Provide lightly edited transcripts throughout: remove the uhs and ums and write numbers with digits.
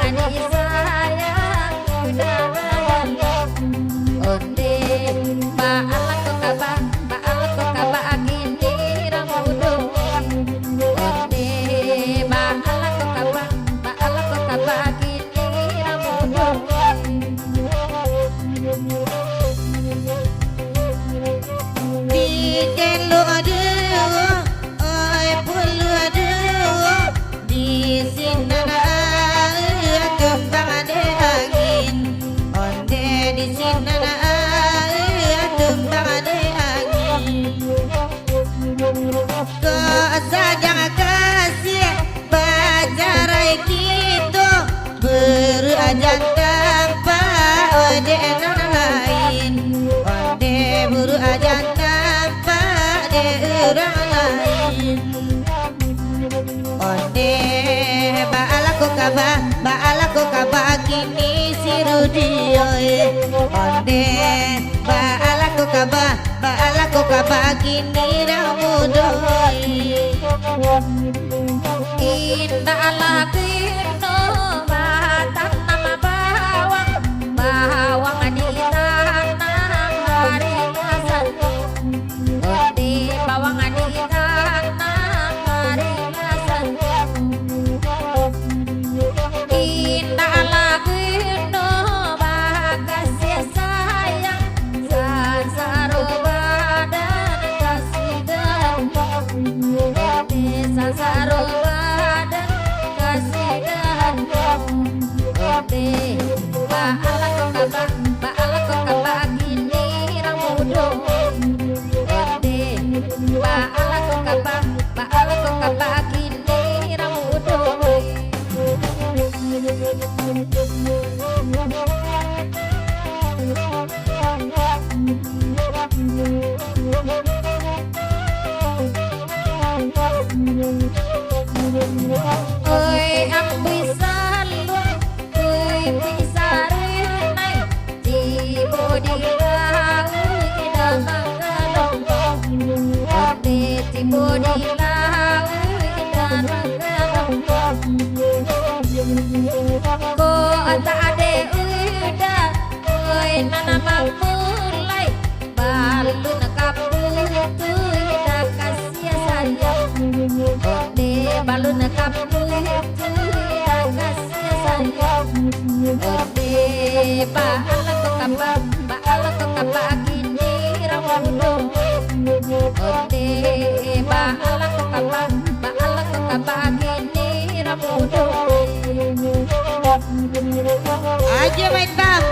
adik sayang udah onde baala kok kabah gini ramudo onde baala kok kabah gini ramudo di jelo aduh oi pulu aduh di sinana kembang ade angin onde di sinana kembang ade angin ko sajang kasih bajarai gitu berajan tanpa ode lain onde buru ajan tanpa de orang lain onde baala kok kabah kini si Rudi onde baala kok kabah kini ramudo indah lagino batang nama bawang di tanah hari ngasan onde bawang di tanah hari ngasan indah lagino bagas ya sayang sansaro badan kasih dan sansaro badan kasih dan onde baala kok kabah gini ramudo onde baala kok kabah gini ramudo oi ang bisa luang oi bisa renai di bodi laut dan kadang onde di bodi laut dan kadang ko tak ade udah oi nana mulai balun kaputu ida kasih sayang onde balun kaputu ida kasih sayang onde baala kok kabah gini ramudo onde baala kok kabah gini ramudo aja main bang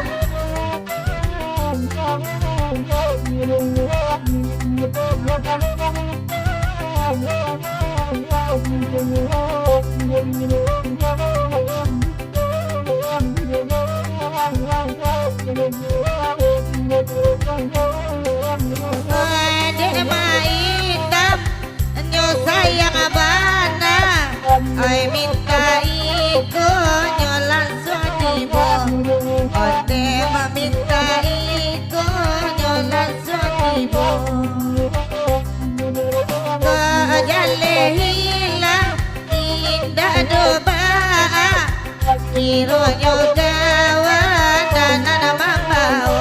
Adek maitam nyo sayang abana ai minta iko nyo langsung tibo onde minta iko nyo langsung tibo kajale hilang indah doba kiro nyo kawan dan nama mau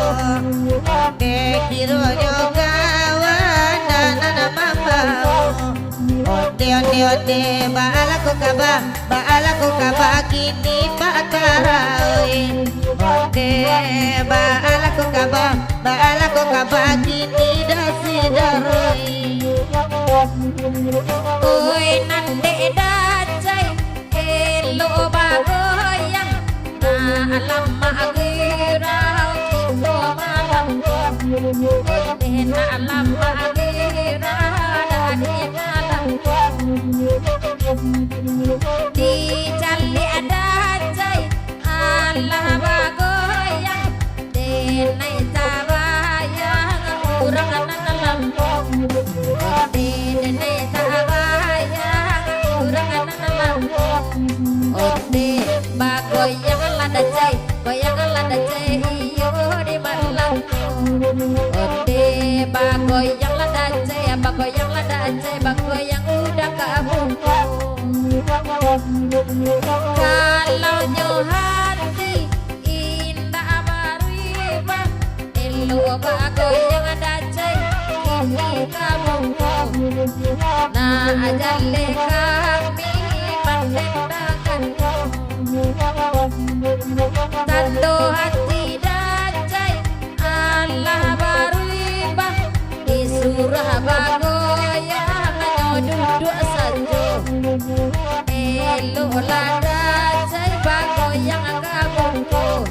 onde kiro nyo kawan dan nama mau onde baala kok kabah kini bakarai onde baala kok kabah kini dasidarai oi nande dacai elo bagoyang na alam magirau kito malam onde na alam magirau dani malam di jali ada jai Allah bagoyang denai tabayang urang alam denai tabayang urang alam onde bagoyang lada jai iyo di malam onde bagoyang lada jai bagoyang udah kamu kalau nyoha Ajale kami mendendakan Tando hati dacai Allah baribah di Surabaya duduk saja elo dacai bagoyang kabungku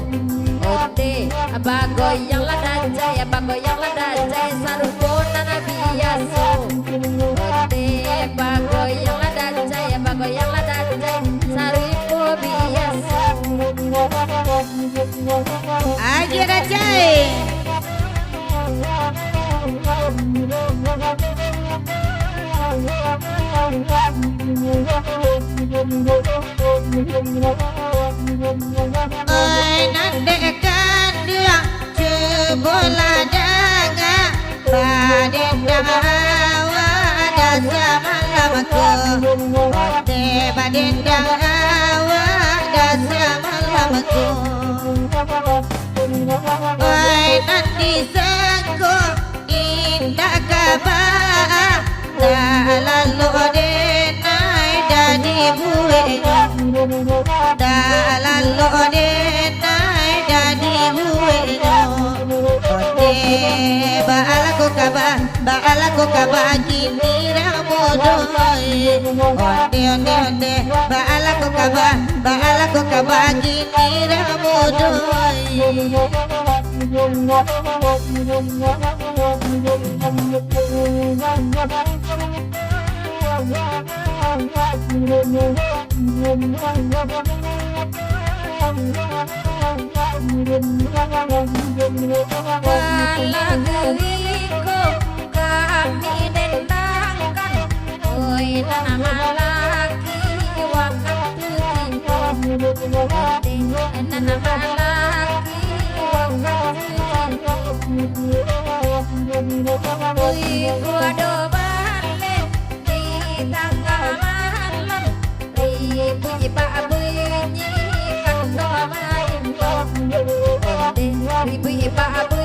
ote bagoyang dacai bagoyang dacai sarubonan biasa ote bagoyang dacai bagoyang dacai saripo biasa aja dacai oi nandekan dia bola daga baden dawa ada zaman lamaku ote baden dawa ada zaman lamaku oi nanti sangko indah kabar lalu denai dadi buenya lalu denai dadi buenya ote baalaku kabar gini ramodoi onde baalaku kabar gini ramodoi Laguiku kami dendangkan oi nama laki waktu cinta nama laki oi gua do balik di tanggal malam bunyi pak bunyi kan do main bunyi pak bunyi